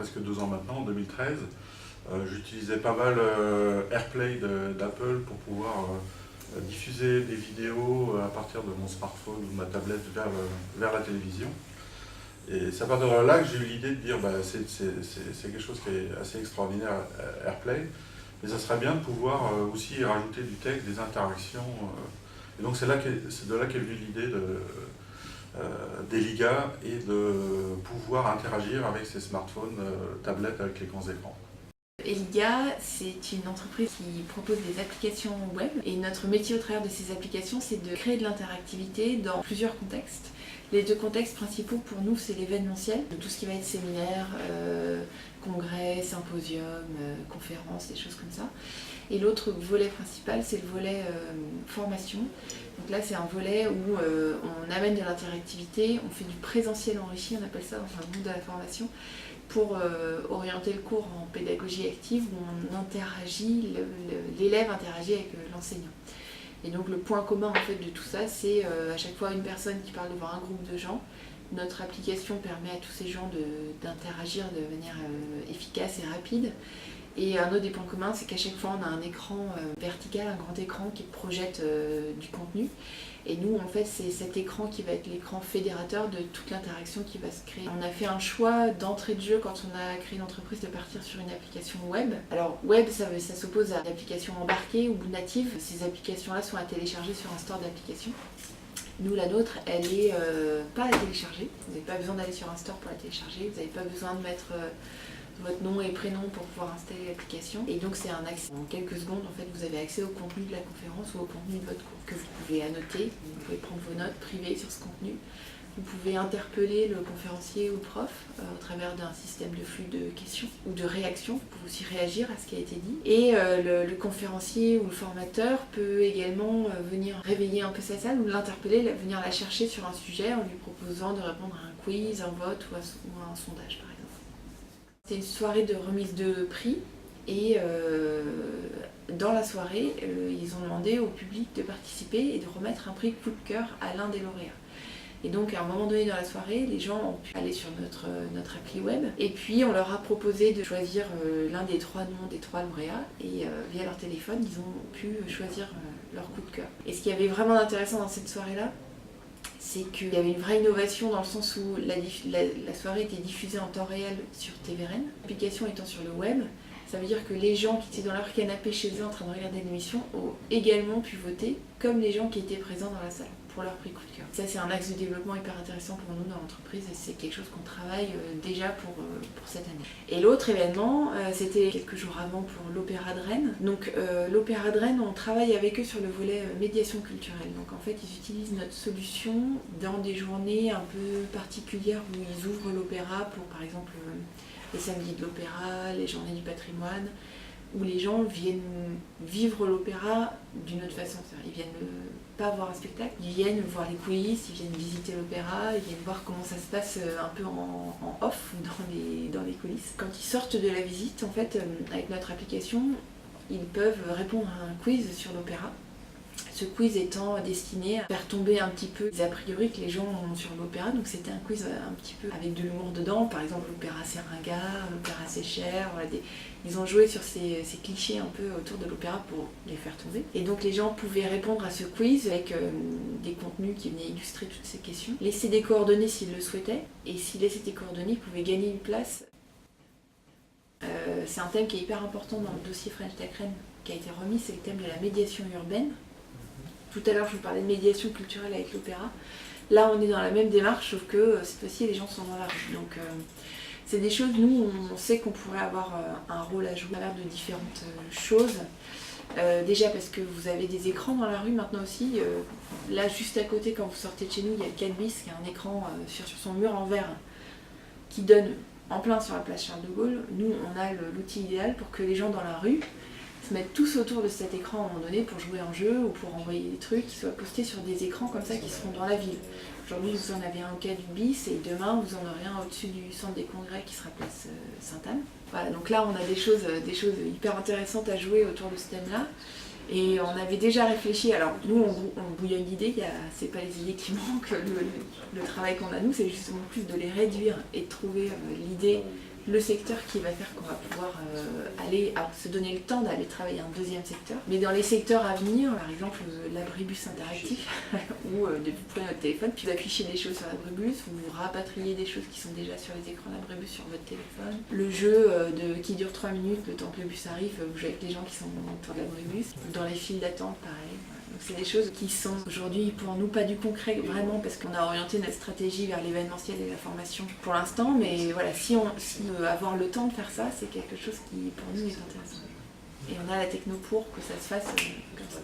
presque 2 ans maintenant, en 2013, j'utilisais pas mal AirPlay d'Apple pour pouvoir diffuser des vidéos à partir de mon smartphone ou de ma tablette vers la télévision. Et c'est à partir de là que j'ai eu l'idée de dire c'est quelque chose qui est assez extraordinaire, AirPlay, mais ça serait bien de pouvoir aussi rajouter du texte, des interactions. Et donc c'est de là qu'est venue l'idée d'Eliga et de pouvoir interagir avec ces smartphones, tablettes avec les grands écrans. Eliga, c'est une entreprise qui propose des applications web et notre métier au travers de ces applications, c'est de créer de l'interactivité dans plusieurs contextes. Les 2 contextes principaux pour nous, c'est l'événementiel, tout ce qui va être séminaire, congrès, symposium, conférences, des choses comme ça. Et l'autre volet principal, c'est le volet formation. Donc là, c'est un volet où on amène de l'interactivité, on fait du présentiel enrichi, on appelle ça dans le monde de la formation, pour orienter le cours en pédagogie active où on interagit, l'élève interagit avec l'enseignant. Et donc le point commun en fait de tout ça, c'est à chaque fois une personne qui parle devant un groupe de gens. Notre application permet à tous ces gens d'interagir de manière efficace et rapide. Et un autre des points communs, c'est qu'à chaque fois on a un écran vertical, un grand écran qui projette du contenu. Et nous, en fait, c'est cet écran qui va être l'écran fédérateur de toute l'interaction qui va se créer. On a fait un choix d'entrée de jeu quand on a créé l'entreprise de partir sur une application web. Alors, web, ça s'oppose à une application embarquée ou native. Ces applications-là sont à télécharger sur un store d'applications. Nous, la nôtre, elle est pas à télécharger. Vous n'avez pas besoin d'aller sur un store pour la télécharger. Vous n'avez pas besoin de mettre votre nom et prénom pour pouvoir installer l'application. Et donc c'est un accès. En quelques secondes, en fait, vous avez accès au contenu de la conférence ou au contenu de votre cours que vous pouvez annoter. Vous pouvez prendre vos notes privées sur ce contenu. Vous pouvez interpeller le conférencier ou le prof au travers d'un système de flux de questions ou de réactions. Vous pouvez aussi réagir à ce qui a été dit. Et le conférencier ou le formateur peut également venir réveiller un peu sa salle ou l'interpeller, venir la chercher sur un sujet en lui proposant de répondre à un quiz, un vote ou à un sondage par exemple. C'est une soirée de remise de prix et dans la soirée, ils ont demandé au public de participer et de remettre un prix coup de cœur à l'un des lauréats. Et donc à un moment donné dans la soirée, les gens ont pu aller sur notre appli web et puis on leur a proposé de choisir l'un des 3 noms des 3 lauréats et via leur téléphone, ils ont pu choisir leur coup de cœur. Et ce qui avait vraiment d'intéressant dans cette soirée-là, c'est qu'il y avait une vraie innovation dans le sens où la soirée était diffusée en temps réel sur TVRN. L'application étant sur le web, ça veut dire que les gens qui étaient dans leur canapé chez eux en train de regarder l'émission ont également pu voter comme les gens qui étaient présents dans la salle pour leur prix coup de cœur. Ça, c'est un axe de développement hyper intéressant pour nous dans l'entreprise et c'est quelque chose qu'on travaille déjà pour cette année. Et l'autre événement, c'était quelques jours avant pour l'Opéra de Rennes. Donc l'Opéra de Rennes, on travaille avec eux sur le volet médiation culturelle. Donc en fait, ils utilisent notre solution dans des journées un peu particulières où ils ouvrent l'opéra pour par exemple les samedis de l'opéra, les journées du patrimoine, où les gens viennent vivre l'opéra d'une autre façon. Ils viennent pas voir un spectacle, ils viennent voir les coulisses, ils viennent visiter l'opéra, ils viennent voir comment ça se passe un peu en off dans les coulisses. Quand ils sortent de la visite, en fait, avec notre application, ils peuvent répondre à un quiz sur l'opéra. Ce quiz étant destiné à faire tomber un petit peu les a priori que les gens ont sur l'opéra. Donc c'était un quiz un petit peu avec de l'humour dedans. Par exemple, l'opéra c'est ringard, l'opéra c'est cher. Voilà, ils ont joué sur ces clichés un peu autour de l'opéra pour les faire tomber. Et donc les gens pouvaient répondre à ce quiz avec des contenus qui venaient illustrer toutes ces questions. Laisser des coordonnées s'ils le souhaitaient. Et s'ils laissaient des coordonnées, ils pouvaient gagner une place. C'est un thème qui est hyper important dans le dossier French Tech Rennes qui a été remis, c'est le thème de la médiation urbaine. Tout à l'heure, je vous parlais de médiation culturelle avec l'opéra. Là, on est dans la même démarche, sauf que cette fois-ci, les gens sont dans la rue. Donc, c'est des choses, nous, on sait qu'on pourrait avoir un rôle à jouer à travers de différentes choses. Déjà parce que vous avez des écrans dans la rue maintenant aussi. Là, juste à côté, quand vous sortez de chez nous, il y a le 4 bis qui a un écran sur son mur en verre qui donne en plein sur la place Charles de Gaulle. Nous, on a l'outil idéal pour que les gens dans la rue se mettent tous autour de cet écran à un moment donné pour jouer un jeu ou pour envoyer des trucs qui soient postés sur des écrans comme ça qui seront dans la ville. Aujourd'hui vous en avez un au quai du Bis et demain vous en aurez un au-dessus du centre des congrès qui sera place Sainte-Anne. Voilà, donc là on a des choses hyper intéressantes à jouer autour de ce thème-là. Et on avait déjà réfléchi, alors nous on bouillonne d'idées, c'est pas les idées qui manquent, le travail qu'on a nous c'est justement plus de les réduire et de trouver l'idée le secteur qui va faire qu'on va pouvoir se donner le temps d'aller travailler un deuxième secteur. Mais dans les secteurs à venir, par exemple l'abribus interactif, où vous prenez votre téléphone, puis vous affichez des choses sur l'abribus, vous rapatriez des choses qui sont déjà sur les écrans d'abribus sur votre téléphone. Le jeu qui dure 3 minutes, le temps que le bus arrive, vous jouez avec les gens qui sont autour de l'abribus. Dans les files d'attente, pareil. Donc c'est des choses qui sont aujourd'hui pour nous pas du concret vraiment parce qu'on a orienté notre stratégie vers l'événementiel et la formation pour l'instant, mais voilà, si avoir le temps de faire ça, c'est quelque chose qui pour nous est intéressant. Et on a la techno pour que ça se fasse comme ça.